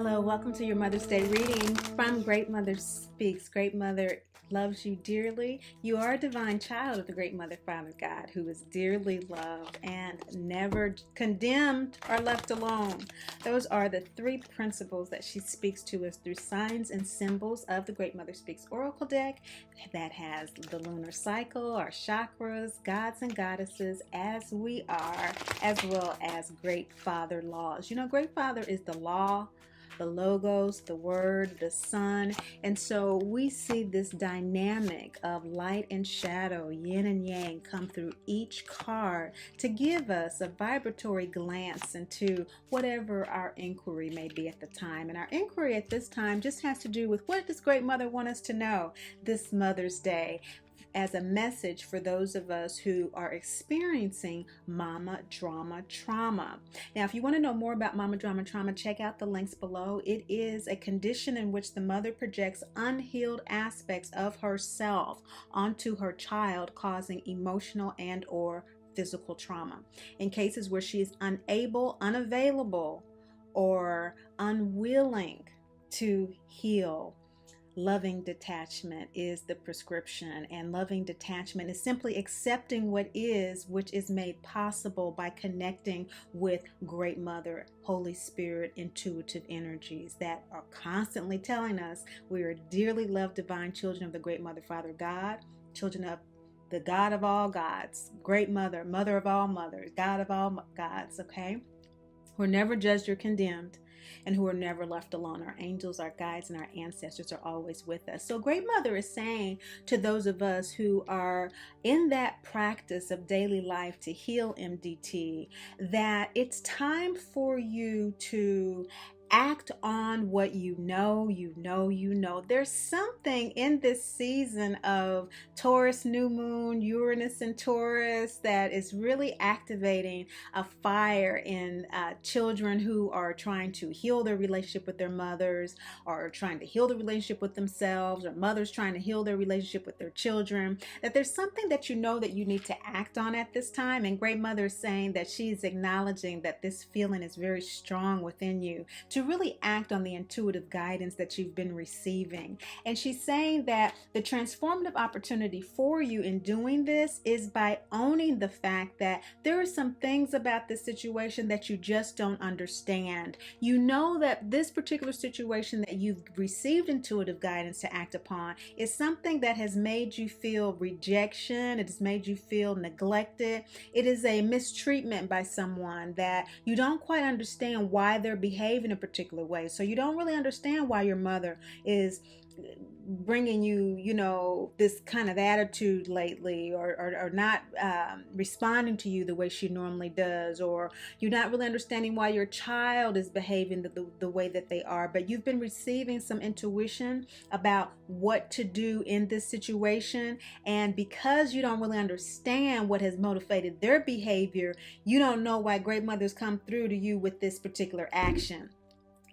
Hello, welcome to your Mother's Day reading from Great Mother Speaks. Great Mother loves you dearly. You are a divine child of the Great Mother, Father God, who is dearly loved and never condemned or left alone. Those are the three principles that she speaks to us through signs and symbols of the Great Mother Speaks Oracle deck that has the lunar cycle, our chakras, gods and goddesses as we are, as well as Great Father laws. You know, Great Father is the law, the logos, the word, the sun. And so we see this dynamic of light and shadow, yin and yang, come through each card to give us a vibratory glance into whatever our inquiry may be at the time. And our inquiry at this time just has to do with what does Great Mother want us to know this Mother's Day, as a message for those of us who are experiencing mama drama trauma. Now, if you want to know more about mama drama trauma, check out the links below. It is a condition in which the mother projects unhealed aspects of herself onto her child, causing emotional and or physical trauma. In cases where she is unable, unavailable, or unwilling to heal, loving detachment is the prescription, and loving detachment is simply accepting what is, which is made possible by connecting with Great Mother, Holy Spirit, intuitive energies that are constantly telling us we are dearly loved divine children of the Great Mother, Father God, children of the God of all gods, Great Mother, Mother of all mothers, God of all gods, okay? We're never judged or condemned, and who are never left alone. Our angels, our guides, and our ancestors are always with us. So Great Mother is saying to those of us who are in that practice of daily life to heal MDT that it's time for you to act on what you know. There's something in this season of Taurus new moon, Uranus and Taurus, that is really activating a fire in children who are trying to heal their relationship with their mothers, or trying to heal the relationship with themselves, or mothers trying to heal their relationship with their children. That there's something that you know that you need to act on at this time. And Great Mother is saying that she's acknowledging that this feeling is very strong within you to really act on the intuitive guidance that you've been receiving. And she's saying that the transformative opportunity for you in doing this is by owning the fact that there are some things about this situation that you just don't understand. You know that this particular situation that you've received intuitive guidance to act upon is something that has made you feel rejection. It has made you feel neglected. It is a mistreatment by someone that you don't quite understand why they're behaving a particular way. So you don't really understand why your mother is bringing you, this kind of attitude lately, or not responding to you the way she normally does, or you're not really understanding why your child is behaving the way that they are, but you've been receiving some intuition about what to do in this situation. And because you don't really understand what has motivated their behavior, you don't know why Great Mother's come through to you with this particular action.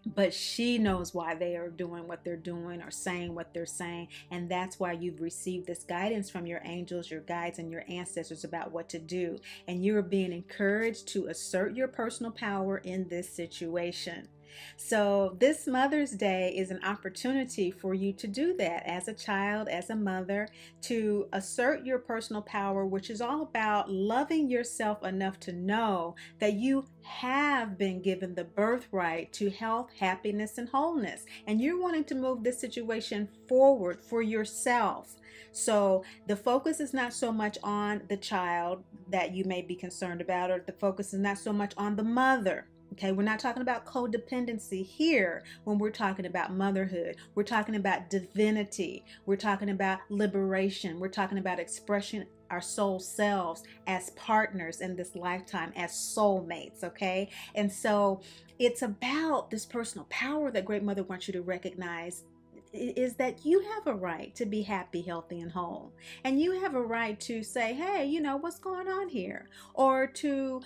But she knows why they are doing what they're doing or saying what they're saying. And that's why you've received this guidance from your angels, your guides, and your ancestors about what to do. And you are being encouraged to assert your personal power in this situation. So this Mother's Day is an opportunity for you to do that as a child, as a mother, to assert your personal power, which is all about loving yourself enough to know that you have been given the birthright to health, happiness, and wholeness. And you're wanting to move this situation forward for yourself. So the focus is not so much on the child that you may be concerned about, or the focus is not so much on the mother. Okay, we're not talking about codependency here when we're talking about motherhood. We're talking about divinity. We're talking about liberation. We're talking about expressing our soul selves as partners in this lifetime, as soulmates, okay? And so it's about this personal power that Great Mother wants you to recognize, is that you have a right to be happy, healthy, and whole. And you have a right to say, hey, what's going on here? Or to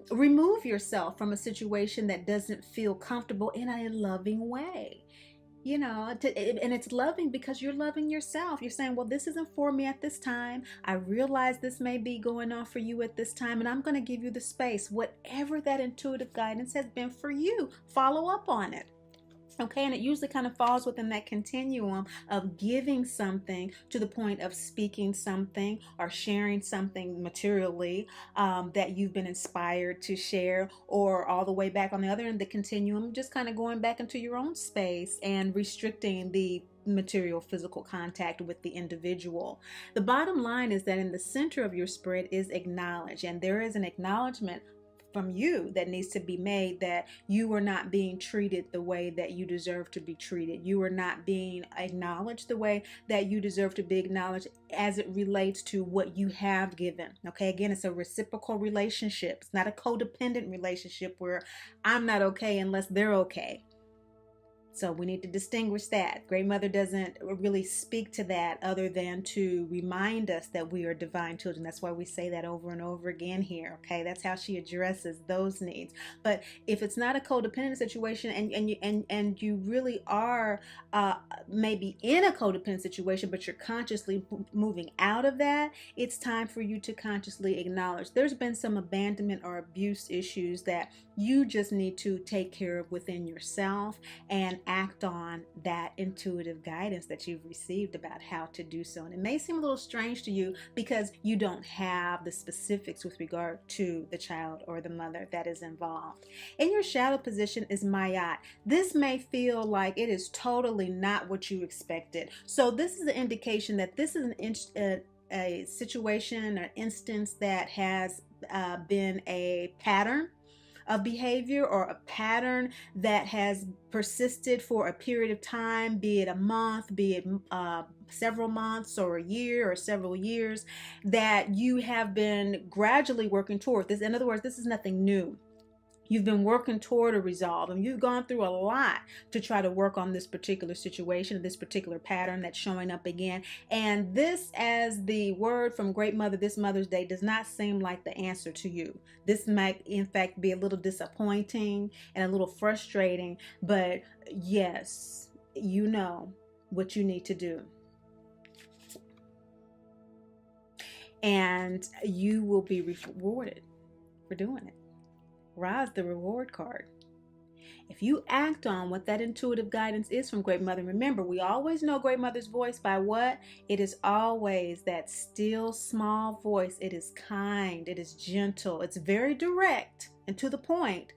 remove yourself from a situation that doesn't feel comfortable in a loving way. And it's loving because you're loving yourself. You're saying, well, this isn't for me at this time. I realize this may be going on for you at this time, and I'm going to give you the space. Whatever that intuitive guidance has been for you, follow up on it. Okay, and it usually kind of falls within that continuum of giving something to the point of speaking something or sharing something materially that you've been inspired to share, or all the way back on the other end of the continuum, just kind of going back into your own space and restricting the material physical contact with the individual. The bottom line is that in the center of your spread is acknowledge, and there is an acknowledgement from you that needs to be made that you are not being treated the way that you deserve to be treated. You are not being acknowledged the way that you deserve to be acknowledged as it relates to what you have given. Okay, again, it's a reciprocal relationship. It's not a codependent relationship where I'm not okay unless they're okay. So we need to distinguish that. Great Mother doesn't really speak to that other than to remind us that we are divine children. That's why we say that over and over again here. Okay, that's how she addresses those needs. But if it's not a codependent situation, and you really are maybe in a codependent situation, but you're consciously moving out of that, it's time for you to consciously acknowledge there's been some abandonment or abuse issues that you just need to take care of within yourself and act on that intuitive guidance that you've received about how to do so. And it may seem a little strange to you because you don't have the specifics with regard to the child or the mother that is involved. In your shadow position is Ma'at. This may feel like it is totally not what you expected. So this is an indication that this is a situation or instance that has been a pattern of behavior, or a pattern that has persisted for a period of time, be it a month, be it several months or a year or several years, that you have been gradually working toward this. In other words, this is nothing new. You've been working toward a resolve, and you've gone through a lot to try to work on this particular situation, this particular pattern that's showing up again. And this, as the word from Great Mother this Mother's Day, does not seem like the answer to you. This might, in fact, be a little disappointing and a little frustrating, but yes, you know what you need to do. And you will be rewarded for doing it. Ra is the reward card. If you act on what that intuitive guidance is from Great Mother, remember, we always know Great Mother's voice by what? It is always that still small voice. It is kind, it is gentle, it's very direct and to the point,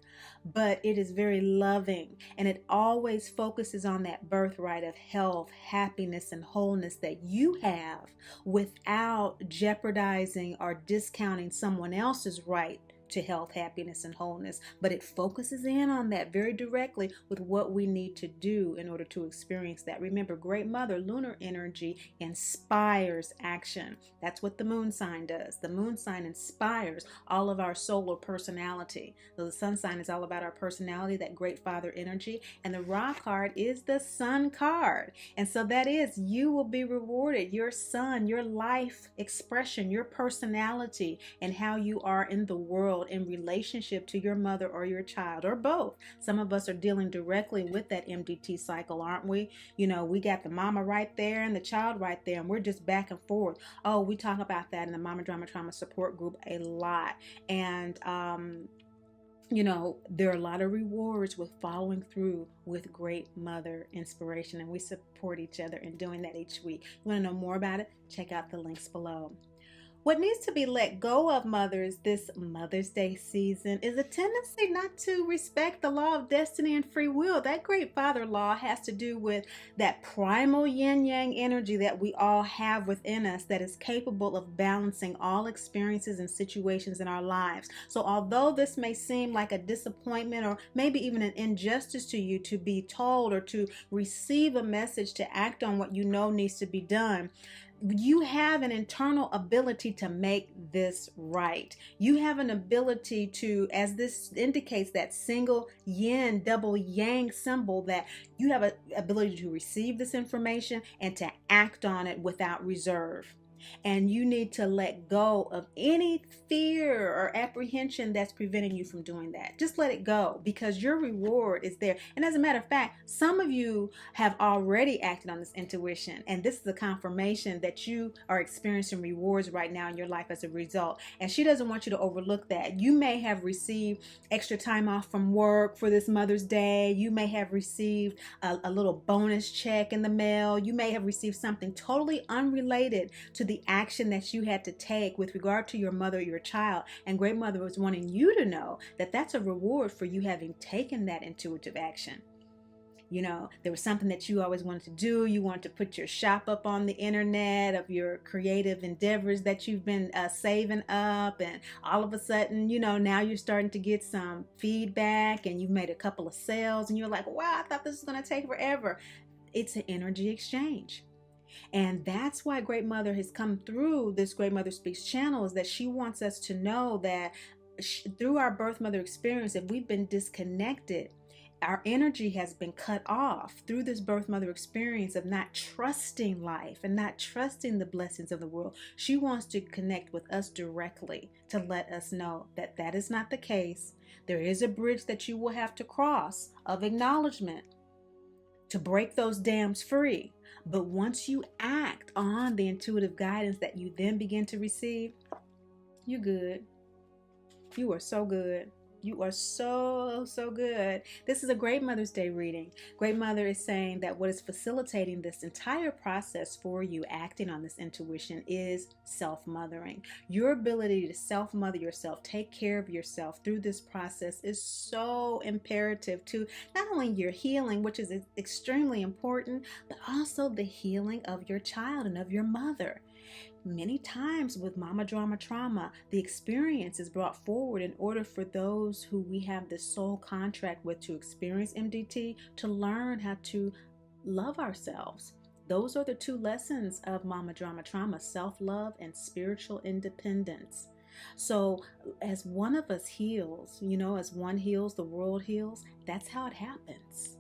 but it is very loving, and it always focuses on that birthright of health, happiness, and wholeness that you have without jeopardizing or discounting someone else's right to health, happiness, and wholeness. But it focuses in on that very directly with what we need to do in order to experience that. Remember, Great Mother, lunar energy, inspires action. That's what the moon sign does. The moon sign inspires all of our solar personality. So the sun sign is all about our personality, that Great Father energy. And the Ra card is the sun card. And so that is, you will be rewarded. Your sun, your life expression, your personality, and how you are in the world in relationship to your mother or your child, or both. Some of us are dealing directly with that MDT cycle, aren't we? You know, we got the mama right there and the child right there, and we're just back and forth. Oh, we talk about that in the Mama Drama Trauma Support Group a lot. And you know, there are a lot of rewards with following through with Great Mother inspiration, and we support each other in doing that each week. You want to know more about it? Check out the links below. What needs to be let go of, mothers, this Mother's Day season is a tendency not to respect the law of destiny and free will. That Great Father law has to do with that primal yin-yang energy that we all have within us that is capable of balancing all experiences and situations in our lives. So although this may seem like a disappointment or maybe even an injustice to you to be told or to receive a message to act on what you know needs to be done, you have an internal ability to make this right. You have an ability to, as this indicates, that single yin, double yang symbol, that you have an ability to receive this information and to act on it without reserve. And you need to let go of any fear or apprehension that's preventing you from doing that. Just let it go, because your reward is there. And as a matter of fact, some of you have already acted on this intuition. And this is a confirmation that you are experiencing rewards right now in your life as a result. And she doesn't want you to overlook that. You may have received extra time off from work for this Mother's Day. You may have received a little bonus check in the mail. You may have received something totally unrelated to the action that you had to take with regard to your mother or your child. And Great Mother was wanting you to know that that's a reward for you having taken that intuitive action. You know, there was something that you always wanted to do. You wanted to put your shop up on the internet of your creative endeavors that you've been saving up. And all of a sudden, you know, now you're starting to get some feedback and you've made a couple of sales and you're like, wow, I thought this was going to take forever. It's an energy exchange. And that's why Great Mother has come through this Great Mother Speaks channel, is that she wants us to know that through our birth mother experience, if we've been disconnected, our energy has been cut off through this birth mother experience of not trusting life and not trusting the blessings of the world. She wants to connect with us directly to let us know that that is not the case. There is a bridge that you will have to cross of acknowledgement to break those dams free. But once you act on the intuitive guidance that you then begin to receive, you're good. You are so good. You are so good. This is a Great Mother's Day reading. Great Mother is saying that what is facilitating this entire process for you acting on this intuition is self-mothering. Your ability to self-mother yourself, take care of yourself through this process is so imperative to not only your healing, which is extremely important, but also the healing of your child and of your mother. Many times with mama drama trauma, the experience is brought forward in order for those who we have this soul contract with to experience MDT to learn how to love ourselves. Those are the two lessons of mama drama trauma: self-love and spiritual independence. So as one of us heals, you know, as one heals, the world heals. That's how it happens.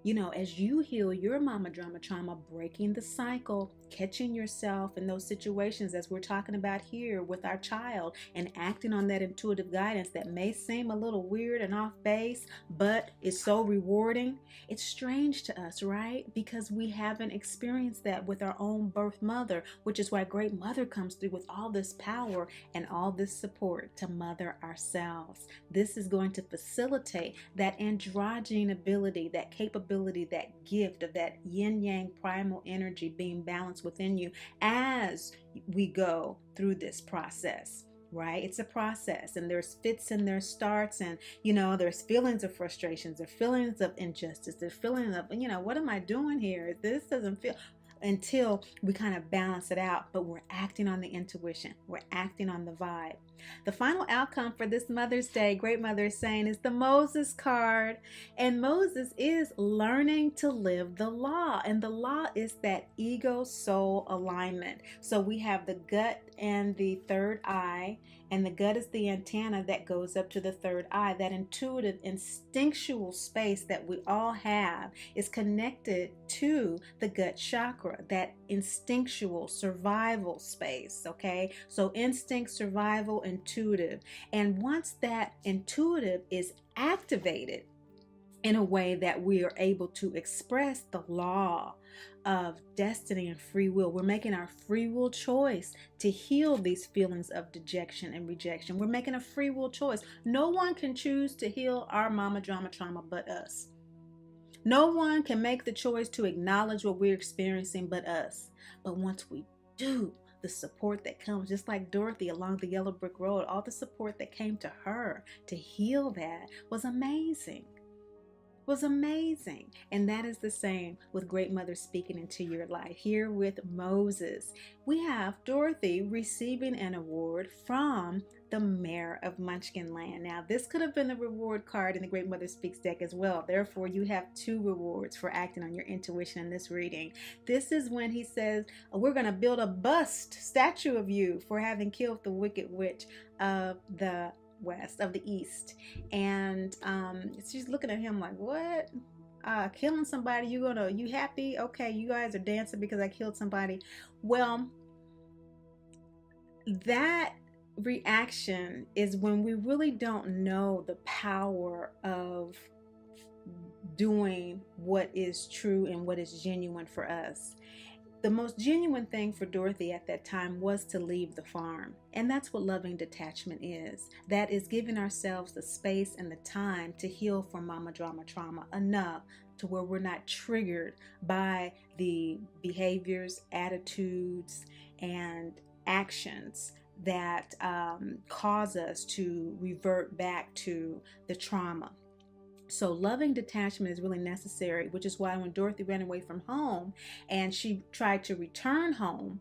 You know, as you heal your mama drama trauma, breaking the cycle, catching yourself in those situations as we're talking about here with our child, and acting on that intuitive guidance that may seem a little weird and off base, but is so rewarding. It's strange to us, right? Because we haven't experienced that with our own birth mother, which is why Great Mother comes through with all this power and all this support to mother ourselves. This is going to facilitate that androgyne ability, that capability, that gift of that yin-yang primal energy being balanced within you as we go through this process. Right? It's a process, and there's fits and there's starts, and you know, there's feelings of frustrations, there's feelings of injustice, there's feelings of, you know, what am I doing here? This doesn't feel, until we kind of balance it out. But we're acting on the intuition, we're acting on the vibe. The final outcome for this Mother's Day, Great Mother is saying, is the Moses card. And Moses is learning to live the law. And the law is that ego-soul alignment. So we have the gut and the third eye. And the gut is the antenna that goes up to the third eye. That intuitive, instinctual space that we all have is connected to the gut chakra, that instinctual survival space, okay? So instinct, survival, intuitive. And once that intuitive is activated in a way that we are able to express the law of destiny and free will, we're making our free will choice to heal these feelings of dejection and rejection. We're making a free will choice. No one can choose to heal our mama drama trauma but us. No one can make the choice to acknowledge what we're experiencing but us. But once we do, the support that comes, just like Dorothy along the yellow brick road, all the support that came to her to heal that was amazing. Was amazing. And that is the same with Great Mother speaking into your life. Here with Moses, we have Dorothy receiving an award from the Mayor of Munchkinland. Now, this could have been the reward card in the Great Mother Speaks deck as well. Therefore, you have two rewards for acting on your intuition in this reading. This is when he says, we're going to build a statue of you for having killed the wicked witch of the east. And she's looking at him like, what? Killing somebody? You happy? Okay, you guys are dancing because I killed somebody. Well, that reaction is when we really don't know the power of doing what is true and what is genuine for us. The most genuine thing for Dorothy at that time was to leave the farm. And that's what loving detachment is. That is giving ourselves the space and the time to heal from mama drama trauma enough to where we're not triggered by the behaviors, attitudes, and actions that cause us to revert back to the trauma. So loving detachment is really necessary, which is why when Dorothy ran away from home and she tried to return home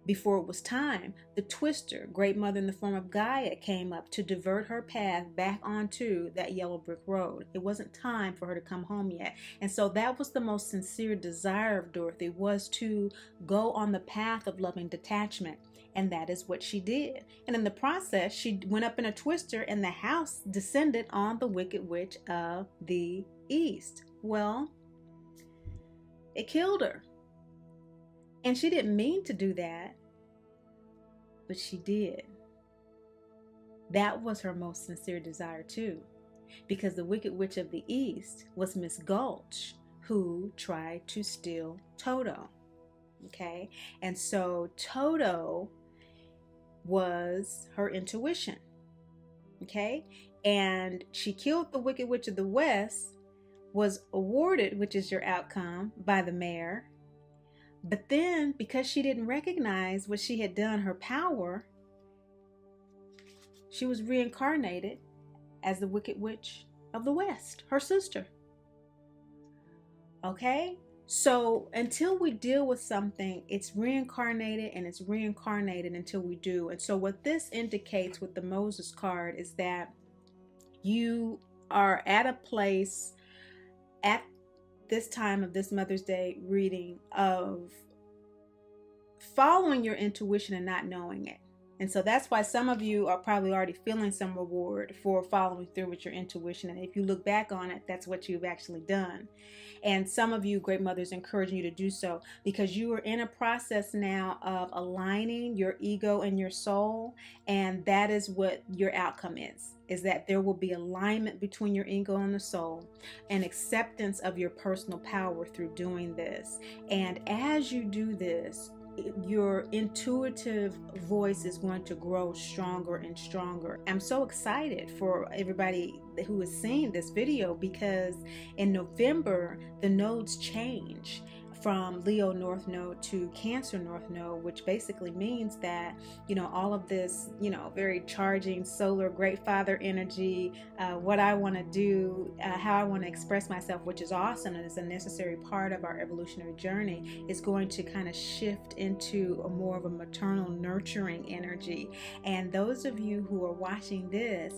before it was time, the twister, Great Mother in the form of Gaia, came up to divert her path back onto that yellow brick road. It wasn't time for her to come home yet. And so that was the most sincere desire of Dorothy, was to go on the path of loving detachment. And that is what she did. And in the process, she went up in a twister and the house descended on the Wicked Witch of the East. Well, it killed her. And she didn't mean to do that, but she did. That was her most sincere desire too, because the Wicked Witch of the East was Miss Gulch, who tried to steal Toto. Okay, and so Toto was her intuition. Okay, and she killed the Wicked Witch of the West, was awarded, which is your outcome, by the mayor. But then, because she didn't recognize what she had done, her power, she was reincarnated as the Wicked Witch of the West, her sister. Okay? So until we deal with something, it's reincarnated and it's reincarnated until we do. And so what this indicates with the Moses card is that you are at a place at this time of this Mother's Day reading of following your intuition and not knowing it. And so that's why some of you are probably already feeling some reward for following through with your intuition. And if you look back on it, that's what you've actually done. And some of you, Great Mothers, encouraging you to do so because you are in a process now of aligning your ego and your soul. And that is what your outcome is that there will be alignment between your ego and the soul and acceptance of your personal power through doing this. And as you do this, your intuitive voice is going to grow stronger and stronger. I'm so excited for everybody who is seeing this video because in November, the nodes change from Leo North Node to Cancer North Node, which basically means that, all of this, very charging solar great father energy, what I want to do, how I want to express myself, which is awesome and is a necessary part of our evolutionary journey, is going to kind of shift into a more of a maternal nurturing energy. And those of you who are watching this,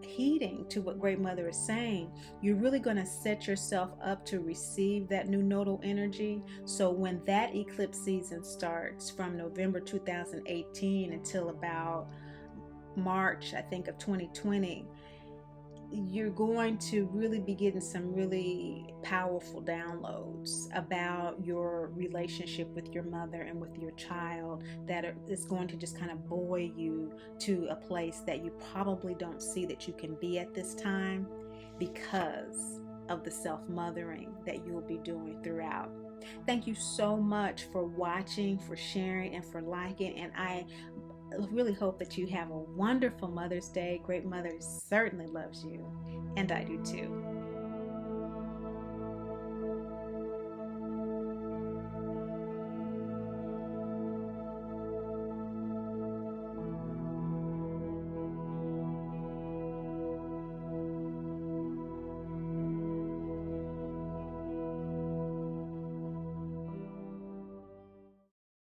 heeding to what Great Mother is saying, you're really going to set yourself up to receive that new nodal energy. So when that eclipse season starts from November 2018 until about March, I think, of 2020, you're going to really be getting some really powerful downloads about your relationship with your mother and with your child that is going to just kind of buoy you to a place that you probably don't see that you can be at this time because of the self-mothering that you'll be doing throughout. Thank you so much for watching, for sharing, and for liking, and I really hope that you have a wonderful Mother's Day. Great Mother certainly loves you, and I do too.